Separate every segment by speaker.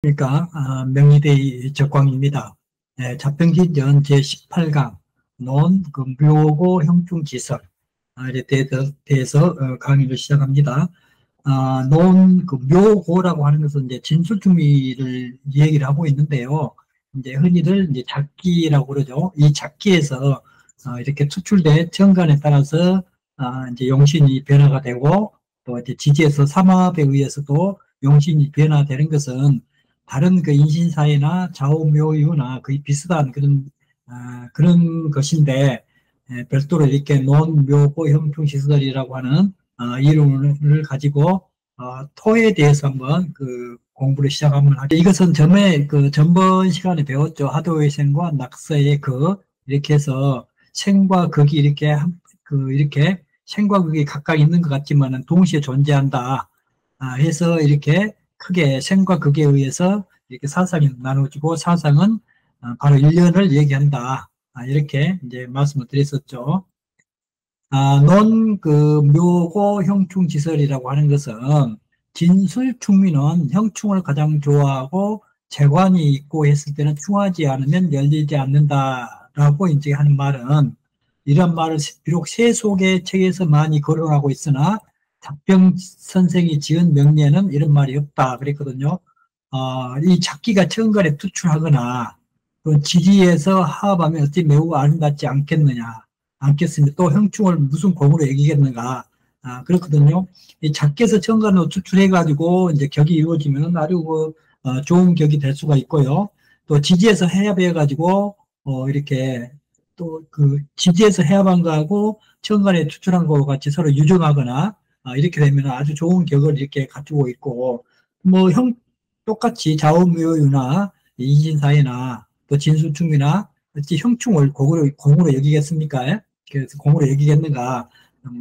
Speaker 1: 그러니까 명리대의 적광입니다. 자평진전 제18강 논 그 묘고 형충지설에 대해서 강의를 시작합니다. 논 그 묘고라고 하는 것은 이제 진술중미를 얘기를 하고 있는데요. 이제 흔히들 이제 작기라고 그러죠. 이 작기에서 이렇게 추출된 정관에 따라서 이제 용신이 변화가 되고 또 이제 지지에서 삼합에 의해서도 용신이 변화되는 것은 다른 그 인신사회나 좌우묘유나 거의 비슷한 그런 것인데, 별도로 이렇게 논묘고 형충시설이라고 하는 이론을 가지고 토에 대해서 한번 그 공부를 시작하면 하죠. 이것은 전번 시간에 배웠죠. 하도의 생과 낙서의 극 이렇게 해서 생과 극이 이렇게 생과 극이 각각 있는 것 같지만은 동시에 존재한다. 해서 이렇게 크게 생과 극에 의해서 이렇게 사상이 나눠지고 사상은 바로 일련을 얘기한다. 이렇게 이제 말씀을 드렸었죠. 논 묘고 형충지설이라고 하는 것은 진술충미는 형충을 가장 좋아하고 재관이 있고 했을 때는 충하지 않으면 열리지 않는다라고 이제 하는 말은, 이런 말을 비록 세속의 책에서 많이 거론하고 있으나 작병 선생이 지은 명리에는 이런 말이 없다 그랬거든요. 이 작기가 정관에 투출하거나 또 지지에서 하합하면 어찌 매우 아름답지 않겠습니까? 또 형충을 무슨 공으로 여기겠는가? 그렇거든요. 이 작게서 정관으로 추출해가지고 이제 격이 이루어지면 아주 좋은 격이 될 수가 있고요. 또 지지에서 해합해가지고 이렇게 또 그 지지에서 해합한 거하고 정관에 추출한 거와 같이 서로 유정하거나 이렇게 되면 아주 좋은 격을 이렇게 갖추고 있고, 뭐 똑같이 좌우묘유나 인신사회나 또 진술충이나 어찌 형충을 공으로 여기겠습니까? 그래서 공으로 여기겠는가?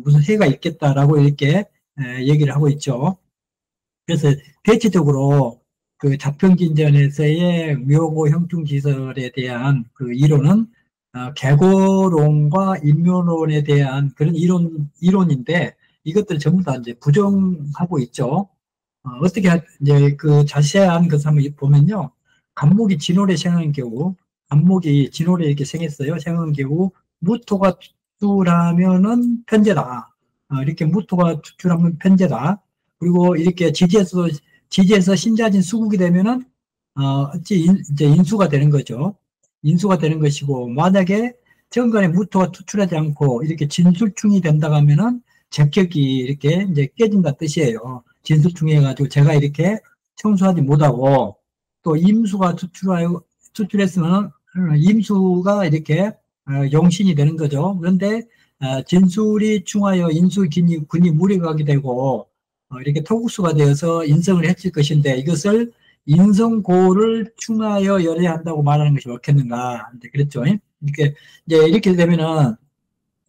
Speaker 1: 무슨 해가 있겠다라고 이렇게 얘기를 하고 있죠. 그래서 대체적으로 그 자평진전에서의 묘고 형충지설에 대한 그 이론은 계고론과 인묘론에 대한 그런 이론인데, 이것들 전부 다 이제 부정하고 있죠. 이제 그 자세한 것을 한번 보면요. 간목이 진월에 생한 경우, 간목이 진월에 이렇게 생했어요. 생한 경우, 무토가 투출하면은 편제다. 이렇게 무토가 투출하면 편제다. 그리고 이렇게 지지에서 신자진 수국이 되면은, 이제 인수가 되는 거죠. 인수가 되는 것이고, 만약에 정관에 무토가 투출하지 않고 이렇게 진술충이 된다고 하면은 적격이 이렇게 이제 깨진다 뜻이에요. 진술충해가지고 제가 이렇게 청소하지 못하고, 또 임수가 투출했으면 임수가 이렇게 용신이 되는 거죠. 그런데 진술이 충하여 군이 무리가게 되고 이렇게 토국수가 되어서 인성을 해칠 것인데, 이것을 인성고를 충하여 열애한다고 말하는 것이 옳겠는가? 그랬죠. 이렇게 되면은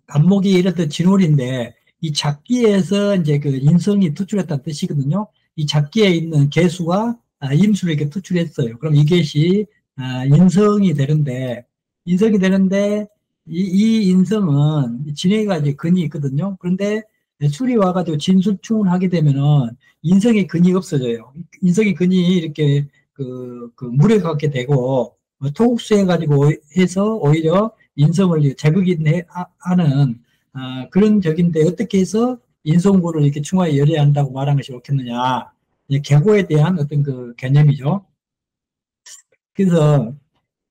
Speaker 1: 간목이 이렇듯 진월인데 이 작기에서 이제 그 인성이 투출했다는 뜻이거든요. 이 작기에 있는 개수가 임수를 이렇게 투출했어요. 그럼 이것이 인성이 되는데 이 인성은 진해가 이제 근이 있거든요. 그런데 술이 와가지고 진술충을 하게 되면은 인성의 근이 없어져요. 인성의 근이 이렇게 물에 갖게 되고 토국수해가지고 해서 오히려 인성을 하는 그런 적인데, 어떻게 해서 인성고를 이렇게 충하에 열어야 한다고 말한 것이 옳겠느냐. 계고에 대한 어떤 그 개념이죠. 그래서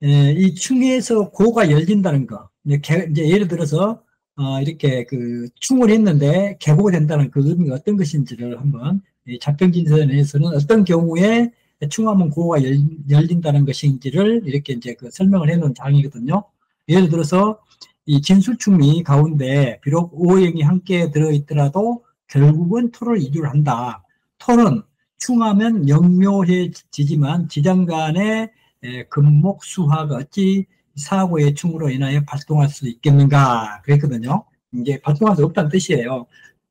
Speaker 1: 이 충에서 고가 열린다는 거. 이제 예를 들어서 이렇게 그 충을 했는데 계고가 된다는 그 의미가 어떤 것인지를 한번 자평진선에서는 어떤 경우에 충하면 고가 열린다는 것인지를 이렇게 이제 그 설명을 해놓은 장이거든요. 예를 들어서 이 진술충미 가운데 비록 오행이 함께 들어있더라도 결국은 토를 이주를 한다. 토는 충하면 영묘해지지만 지장간의 금목수화가 어찌 사고의 충으로 인하여 발동할 수 있겠는가 그랬거든요. 이게 발동할 수 없다는 뜻이에요.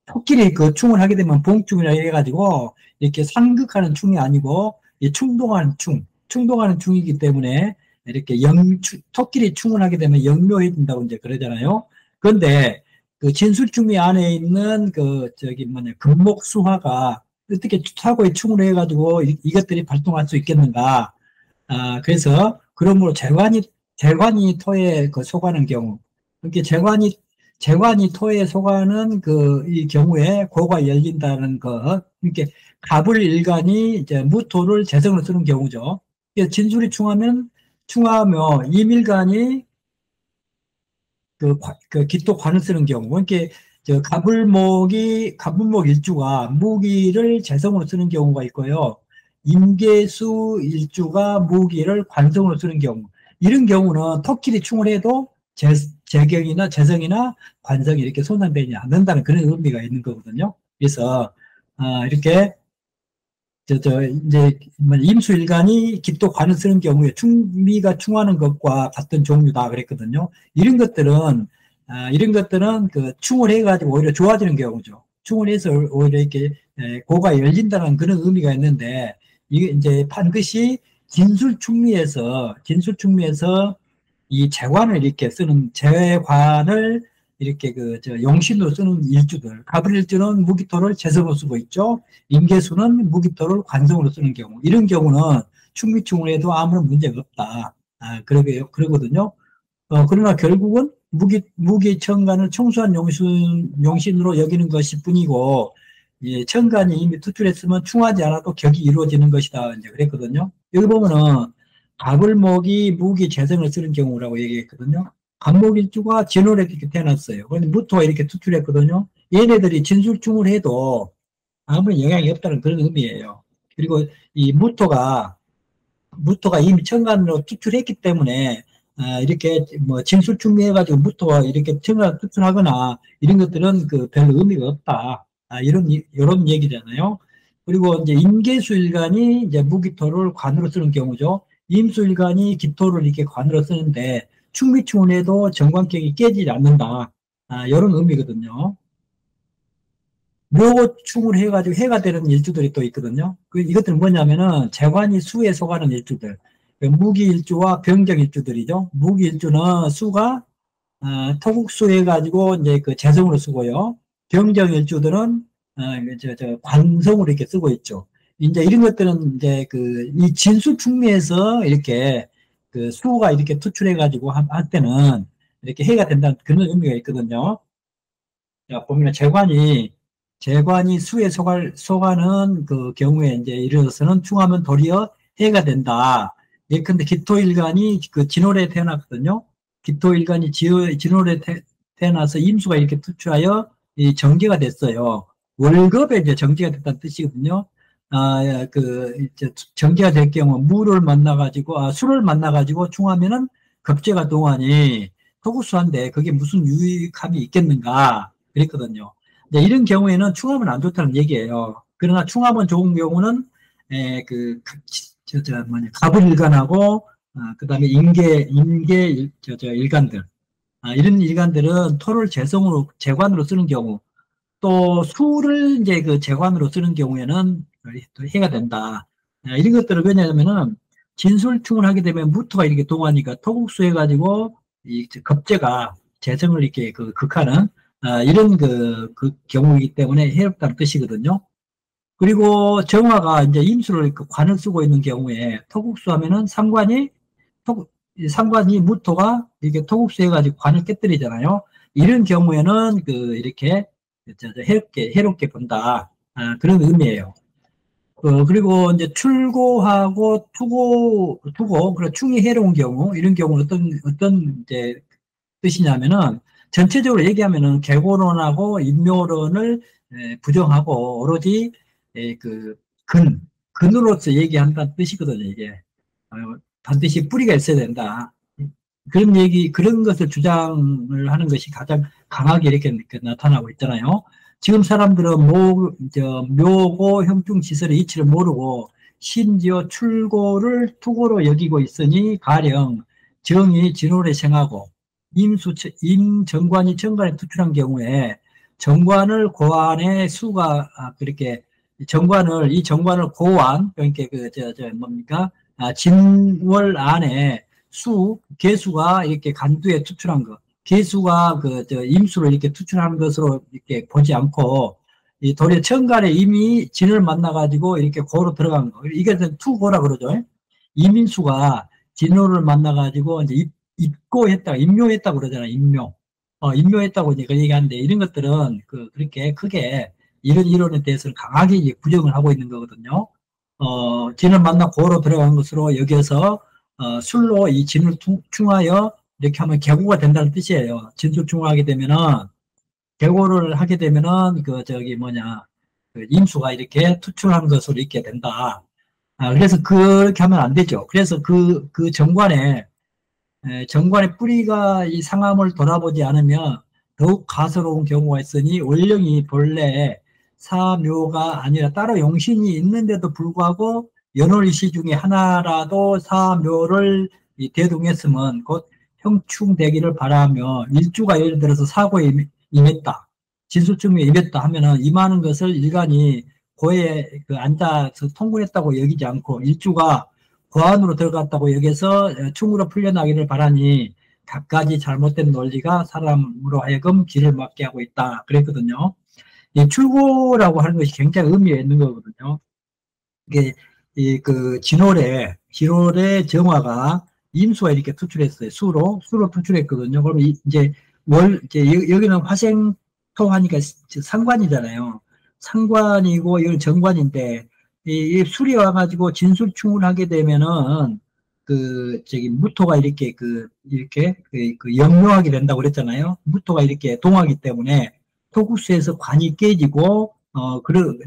Speaker 1: 토끼리 그 충을 하게 되면 봉충이라 해가지고 이렇게 상극하는 충이 아니고 충동하는 충이기 때문에 이렇게 토끼리 충을 하게 되면 영묘해진다고 이제 그러잖아요. 그런데 그 진술충미 안에 있는 금목수화가 어떻게 사고에 충을 해가지고 이것들이 발동할 수 있겠는가. 그래서, 그러므로 재관이 토에 그 속하는 경우, 이렇게 재관이 토에 속하는 이 경우에 고가 열린다는 것, 이렇게 갑을일간이 이제 무토를 재성으로 쓰는 경우죠. 진술이 충하며 임일간이 그 기토 관을 쓰는 경우, 이렇게 갑을목 일주가 무기를 재성으로 쓰는 경우가 있고요. 임계수 일주가 무기를 관성으로 쓰는 경우. 이런 경우는 토끼리 충을 해도 재경이나 재성이나 관성이 이렇게 손상되지 않는다는 그런 의미가 있는 거거든요. 그래서, 이렇게, 이제, 임수일간이 기토 관을 쓰는 경우에 충미가 충하는 것과 같은 종류다 그랬거든요. 이런 것들은 그 충을 해가지고 오히려 좋아지는 경우죠. 충을 해서 오히려 이렇게 고가 열린다는 그런 의미가 있는데, 이게 이제 반드시 진술충미에서 이 재관을 이렇게 쓰는, 재관을 이렇게 용신으로 쓰는 일주들, 갑을일주는 무기토를 재성으로 쓰고 있죠. 임계수는 무기토를 관성으로 쓰는 경우, 이런 경우는 충미충을 해도 아무런 문제가 없다. 그러거든요. 그러나 결국은 무기천간을 청소한 용신으로 여기는 것일 뿐이고, 예, 천간이 이미 투출했으면 충하지 않아도 격이 이루어지는 것이다. 이제 그랬거든요. 여기 보면은, 갑을목이 무기 재성을 쓰는 경우라고 얘기했거든요. 갑목일주가 진월에 이렇게 태어났어요. 그런데 무토가 이렇게 투출했거든요. 얘네들이 진술충을 해도 아무런 영향이 없다는 그런 의미예요. 그리고 이 무토가 이미 천간으로 투출했기 때문에 이렇게 뭐 진술충미해가지고 무토가 이렇게 천간 투출하거나 이런 것들은 별 의미가 없다. 이런 얘기잖아요. 그리고 이제 임계수일간이 이제 무기토를 관으로 쓰는 경우죠. 임수일간이 기토를 이렇게 관으로 쓰는데 충미충을 해도 정관격이 깨지지 않는다. 이런 의미거든요. 묘고충을 해가지고 해가 되는 일주들이 또 있거든요. 이것들은 뭐냐면은 재관이 수에 속하는 일주들. 무기일주와 병정일주들이죠. 무기일주는 수가 토국수 해가지고 이제 그 재성으로 쓰고요. 병정일주들은 관성으로 이렇게 쓰고 있죠. 이제 이런 것들은 이제 이 진수충미에서 이렇게 수가 이렇게 투출해가지고 할 때는 이렇게 해가 된다는 그런 의미가 있거든요. 자, 보면 재관이 수에 속하는 그 경우에 이제 이르러서는 충하면 도리어 해가 된다. 예컨대 기토일간이 진월에 태어났거든요. 기토일간이 진월에 태어나서 임수가 이렇게 투출하여 이 정제가 됐어요. 월급에 이제 정제가 됐다는 뜻이거든요. 이제 정제가 될 경우 술을 만나가지고 충하면은 급제가 동하니 토구수한데 그게 무슨 유익함이 있겠는가 그랬거든요. 이런 경우에는 충하면 안 좋다는 얘기예요. 그러나 충하면 좋은 경우는 갑을일간하고 그다음에 일간들 이런 일간들은 토를 재관으로 쓰는 경우 또 수를 이제 재관으로 쓰는 경우에는 또 해가 된다. 이런 것들을 왜냐하면은 진술충을 하게 되면 무토가 이렇게 동하니까 토국수 해가지고 이 겁재가 재성을 이렇게 극하는 이런 경우이기 때문에 해롭다는 뜻이거든요. 그리고 정화가 이제 임수를 관을 쓰고 있는 경우에 토국수 하면은 상관이 무토가 이렇게 토국수 해가지고 관을 깨뜨리잖아요. 이런 경우에는 이렇게 해롭게 본다. 그런 의미예요. 그리고 이제 출고하고 투고, 그리고 충이 해로운 경우, 이런 경우는 어떤 이제 뜻이냐면은, 전체적으로 얘기하면은 개고론하고 인묘론을 부정하고, 오로지, 근으로서 얘기한다는 뜻이거든요, 이게. 반드시 뿌리가 있어야 된다. 그런 것을 주장을 하는 것이 가장 강하게 이렇게 나타나고 있잖아요. 지금 사람들은 묘고 형충 지설의 이치를 모르고 심지어 출고를 투고로 여기고 있으니 가령 정이 진월에 생하고 임정관이 정관에 투출한 경우에 정관을 고안에 수가 그렇게 이 정관을 고안 그러니까 뭡니까 진월 안에 개수가 이렇게 간두에 투출한 것. 개수가 임수를 이렇게 투출하는 것으로 이렇게 보지 않고 이 도리어 천간에 이미 진을 만나가지고 이렇게 고로 들어간 거. 이게 투고라 그러죠. 이민수가 진호를 만나가지고 이제 입고했다, 임묘했다 그러잖아요. 임묘. 임묘했다고 이제 그 얘기하는데 이런 것들은 그렇게 크게 이런 이론에 대해서는 강하게 이제 부정을 하고 있는 거거든요. 진을 만나 고로 들어간 것으로 여기에서 술로 이 진을 충하여 이렇게 하면 계고가 된다는 뜻이에요. 진술 충하게 되면은 계고를 하게 되면은 임수가 이렇게 투출한 것으로 있게 된다. 그래서 그렇게 하면 안 되죠. 그래서 그 정관의 뿌리가 이 상함을 돌아보지 않으면 더욱 가소로운 경우가 있으니 원령이 본래 사묘가 아니라 따로 용신이 있는데도 불구하고 연월일시 중에 하나라도 사묘를 대동했으면 곧 형충되기를 바라며 일주가 예를 들어서 사고에 임했다. 진술증에 임했다 하면은 임하는 것을 일간이 고에 앉아서 통굴했다고 여기지 않고 일주가 고안으로 들어갔다고 여기서 충으로 풀려나기를 바라니 갖가지 잘못된 논리가 사람으로 하여금 길을 막게 하고 있다. 그랬거든요. 이 출고라고 하는 것이 굉장히 의미가 있는 거거든요. 이게 진월에 정화가 임수가 이렇게 투출했어요. 수로 투출했거든요. 그러면 이제 여기는 화생토 하니까 상관이잖아요. 상관이고 이건 정관인데 이 술이 와가지고 진술충을 하게 되면은 무토가 이렇게 역묘하게 된다고 그랬잖아요. 무토가 이렇게 동하기 때문에 토구수에서 관이 깨지고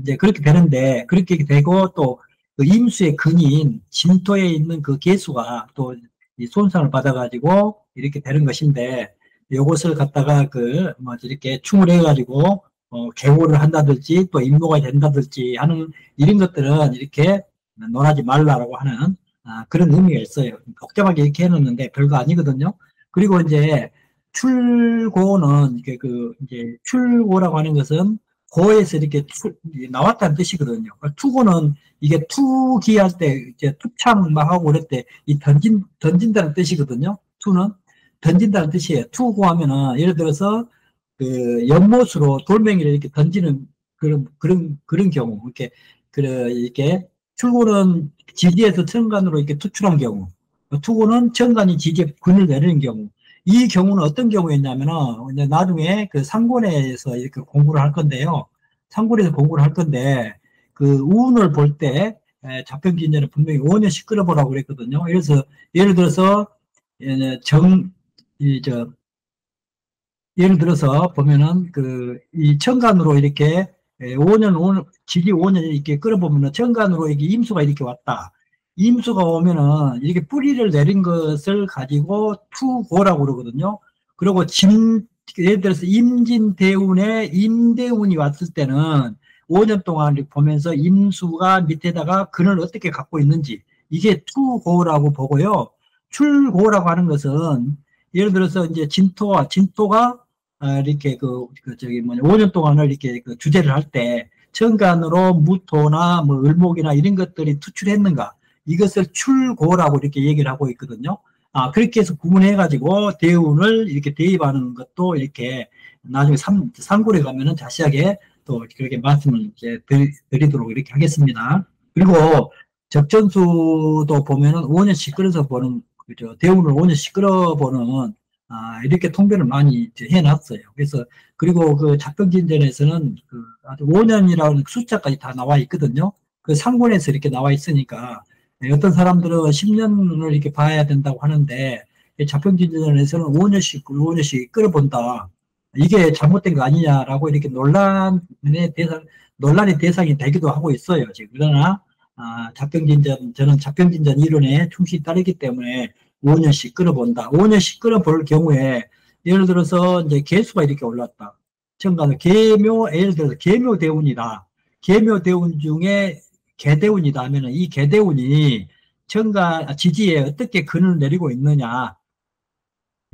Speaker 1: 이제 그렇게 되는데 그렇게 되고 또 그 임수의 근인 진토에 있는 그 개수가 또 이 손상을 받아가지고 이렇게 되는 것인데 요것을 갖다가 이렇게 충을 해가지고 계고를 한다든지 또 임무가 된다든지 하는 이런 것들은 이렇게 논하지 말라라고 하는 그런 의미가 있어요. 복잡하게 이렇게 해놓는데 별거 아니거든요. 그리고 이제 출고는 이제 출고라고 하는 것은 고에서 이렇게 나왔다는 뜻이거든요. 투고는 이게 투기할 때 이제 투창 막 하고 그럴 때 이 던진다는 뜻이거든요. 투는 던진다는 뜻이에요. 투고하면은 예를 들어서 연못으로 돌멩이를 이렇게 던지는 그런 경우, 이렇게 출고는 지지에서 천간으로 이렇게 투출한 경우, 투고는 천간이 지지에 근을 내리는 경우, 이 경우는 어떤 경우였냐면은, 이제 나중에 상권에서 이렇게 공부를 할 건데요. 상권에서 공부를 할 건데, 운을 볼 때, 자평진전을 분명히 5년씩 끌어보라고 그랬거든요. 그래서, 예를 들어서, 예를 들어서 보면은 이 천간으로 이렇게 5년 지기 5년 이렇게 끌어보면은 천간으로 이렇게 임수가 이렇게 왔다. 임수가 오면은 이렇게 뿌리를 내린 것을 가지고 투고라고 그러거든요. 그리고 예를 들어서 임진대운에 임대운이 왔을 때는 5년 동안 이렇게 보면서 임수가 밑에다가 근을 어떻게 갖고 있는지 이게 투고라고 보고요. 출고라고 하는 것은 예를 들어서 이제 진토가 이렇게 5년 동안을 이렇게 주제를 할 때 천간으로 무토나 뭐 을목이나 이런 것들이 투출했는가 이것을 출고라고 이렇게 얘기를 하고 있거든요. 그렇게 해서 구분해가지고 대운을 이렇게 대입하는 것도 이렇게 나중에 상골에 가면은 자세하게 또 그렇게 말씀을 이제 드리도록 이렇게 하겠습니다. 그리고 적전수도 보면은 5년씩 끌어서 보는 대운을 5년씩 끌어보는 이렇게 통변을 많이 해놨어요. 그래서 그리고 자평진전에서는 아주 5년이라는 숫자까지 다 나와 있거든요. 상권에서 이렇게 나와 있으니까 어떤 사람들은 10년을 이렇게 봐야 된다고 하는데 자평진전에서는 5년씩 끌어본다. 이게 잘못된 거 아니냐라고 이렇게 논란의 대상이 되기도 하고 있어요. 지금. 그러나 저는 자평진전 이론에 충실히 따르기 때문에 5년씩 끌어본다. 5년씩 끌어볼 경우에 예를 들어서 이제 개수가 이렇게 올랐다. 천간을 예를 들어서 계묘대운이다. 계묘대운 중에 계대운이다 하면은 이 계대운이 지지에 어떻게 근을 내리고 있느냐.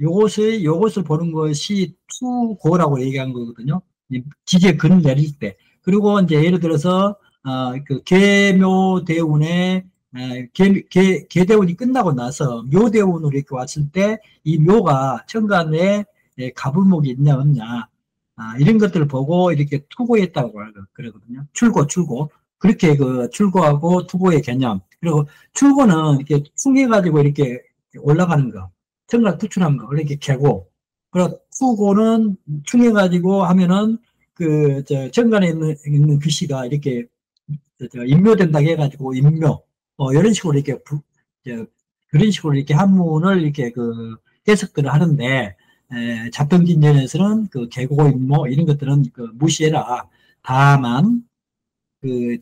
Speaker 1: 요것을 보는 것이 투고라고 얘기한 거거든요. 지지에 근을 내릴 때. 그리고 이제 예를 들어서 계묘대운에 계대운이 끝나고 나서 묘대운으로 이렇게 왔을 때 이 묘가 천간에 가불목이 있냐 없냐 이런 것들을 보고 이렇게 투고했다고 그러거든요. 출고. 그렇게 그 출고하고 투고의 개념. 그리고 출고는 이렇게 충해가지고 이렇게 올라가는 거. 정말 투출한 거. 이렇게 개고. 그리고 투고는 충해가지고 하면은 정관에 있는 글씨가 이렇게 임묘된다고 해가지고 임묘. 이런 식으로 이렇게 그런 식으로 이렇게 한문을 이렇게 해석들을 하는데, 자평진전에서는 계고 임모 이런 것들은 무시해라. 다만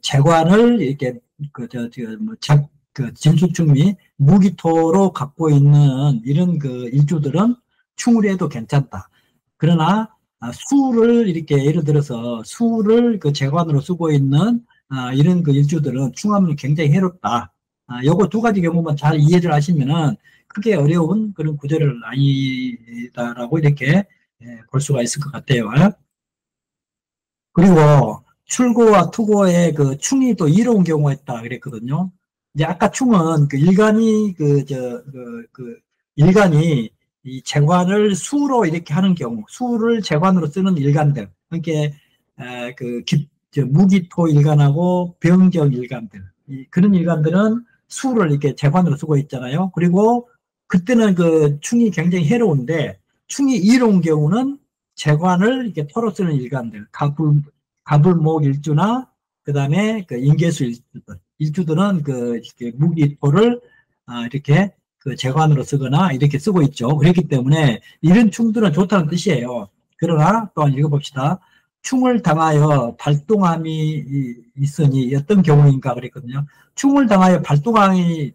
Speaker 1: 재관을 이렇게 진수충미 무기토로 갖고 있는 이런 일주들은 충을 해도 괜찮다. 그러나 수를 이렇게 예를 들어서 수를 재관으로 쓰고 있는 이런 일주들은 충하면 굉장히 해롭다. 요거 두 가지 경우만 잘 이해를 하시면은 크게 어려운 그런 구조를 아니다라고 이렇게 볼 수가 있을 것 같아요. 그리고 출고와 투고의 충이 또 이로운 경우가 있다 그랬거든요. 이제 아까 충은 일간이 이 재관을 수로 이렇게 하는 경우, 수를 재관으로 쓰는 일간들, 그러니까 무기토 일간하고 병정 일간들, 그런 일간들은 수를 이렇게 재관으로 쓰고 있잖아요. 그리고 그때는 충이 굉장히 해로운데, 충이 이로운 경우는 재관을 이렇게 토로 쓰는 일간들, 가불목 일주나 그다음에 인계수 일주들은 무기토를 이렇게 재관으로 쓰거나 이렇게 쓰고 있죠. 그렇기 때문에 이런 충들은 좋다는 뜻이에요. 그러나 또한 읽어봅시다. 충을 당하여 발동함이 있으니 어떤 경우인가 그랬거든요. 충을 당하여 발동함이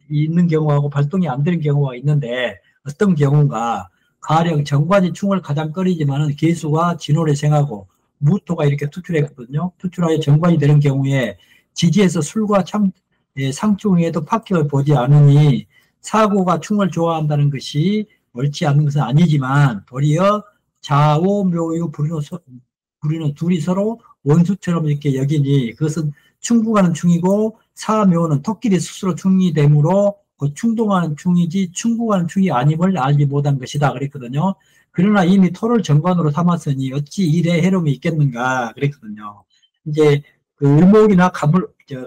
Speaker 1: 있는 경우하고 발동이 안 되는 경우가 있는데 어떤 경우인가? 가령 정관이 충을 가장 꺼리지만은 계수가 진호를 생하고 무토가 이렇게 투출했거든요. 투출하여 정관이 되는 경우에 지지에서 술과 상충에도 파격을 보지 않으니 사고가 충을 좋아한다는 것이 옳지 않은 것은 아니지만 도리어 자오 묘유 부리는 둘이 서로 원수처럼 이렇게 여기니 그것은 충국하는 충이고 사묘는 토끼리 스스로 충이 되므로 충동하는 충이지 충국하는 충이 아님을 알지 못한 것이다 그랬거든요. 그러나 이미 토를 정관으로 삼았으니 어찌 일에 해로움이 있겠는가 그랬거든요. 이제 을목이나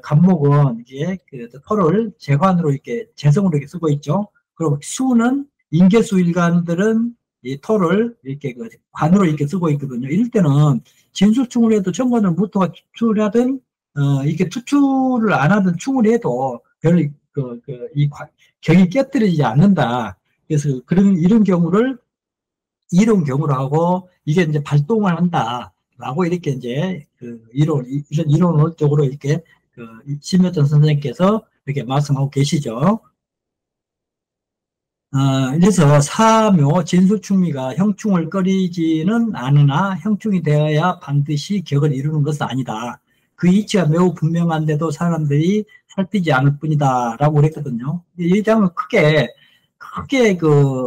Speaker 1: 간목은 이게 토를 재관으로 이렇게 재성으로 이렇게 쓰고 있죠. 그리고 수는 인계수 일간들은 이 토를 이렇게 관으로 이렇게 쓰고 있거든요. 이럴 때는 진수충을 해도 정관을 무토가 투출하든 이렇게 투출을 안 하든 충을 해도 별 이 격이 깨뜨리지 않는다. 그래서 이런 경우로 하고 이게 이제 발동을 한다라고 이렇게 이제 이런 이론적으로 이렇게 심여전 선생님께서 이렇게 말씀하고 계시죠. 그래서 사묘 진수충미가 형충을 꺼리지는 않으나 형충이 되어야 반드시 격을 이루는 것은 아니다. 그 이치가 매우 분명한데도 사람들이 살피지 않을 뿐이다라고 그랬거든요. 이 장은 크게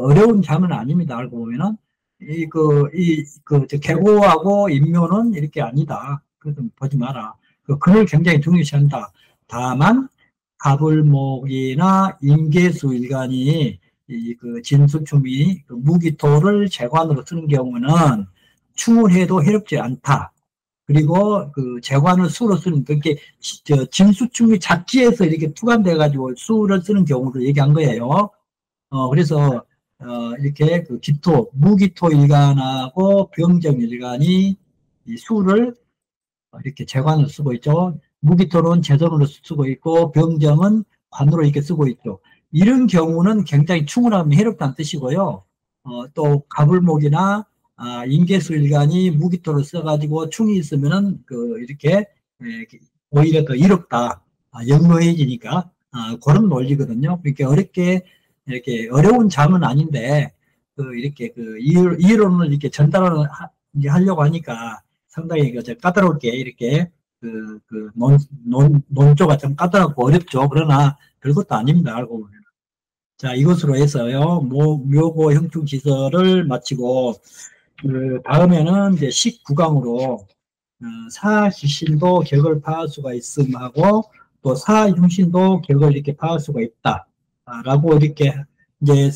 Speaker 1: 어려운 장은 아닙니다. 알고 보면은 계고하고 인묘는 이렇게 아니다. 그래서 보지 마라. 글을 굉장히 중요시한다. 다만 가불목이나 인계수 일간이 진수충이 무기토를 재관으로 쓰는 경우는 충을 해도 해롭지 않다. 그리고 재관을 수로 쓰는 그게 진수충이 작지에서 이렇게 투간돼가지고 수를 쓰는 경우를 얘기한 거예요. 그래서 이렇게 무기토 일간하고 병정 일간이 이 수를 이렇게 재관으로 쓰고 있죠. 무기토는 재정으로 쓰고 있고 병정은 관으로 이렇게 쓰고 있죠. 이런 경우는 굉장히 충을 하면 해롭다는 뜻이고요. 또 가불목이나 인계수 일간이 무기토를 써가지고 충이 있으면은 이렇게 오히려 더 이롭다, 영로해지니까 그런 논리거든요. 그러니까 이렇게 어려운 장은 아닌데 이렇게 이론을 이렇게 하려고 하니까 상당히 까다롭게 이렇게 논조가 좀 까다롭고 어렵죠. 그러나 별것도 아닙니다. 알고 보면. 자, 이것으로 해서요, 묘고 형충 지설을 마치고, 다음에는 이제 19강으로, 사시신도 격을 파할 수가 있음하고, 또 사흉신도 격을 이렇게 파할 수가 있다. 라고 이렇게, 이제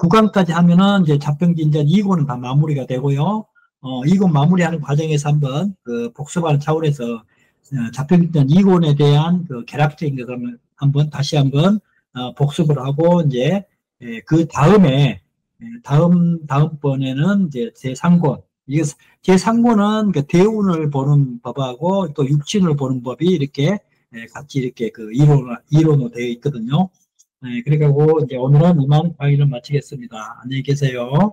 Speaker 1: 9강까지 하면은 이제 자평진전 2권은 다 마무리가 되고요. 2권 마무리하는 과정에서 한번 그 복습하는 차원에서 자평진전 2권에 대한 그 개략적인 것을 한번 다시 한번 복습을 하고 이제 그 다음에 다음번에는 이제 제3권. 이게 제3권은 그 대운을 보는 법하고 또 육신을 보는 법이 이렇게 같이 이렇게 그 이론으로 되어 있거든요. 그래가지고 이제 오늘은 이만 강의를 마치겠습니다. 안녕히 계세요.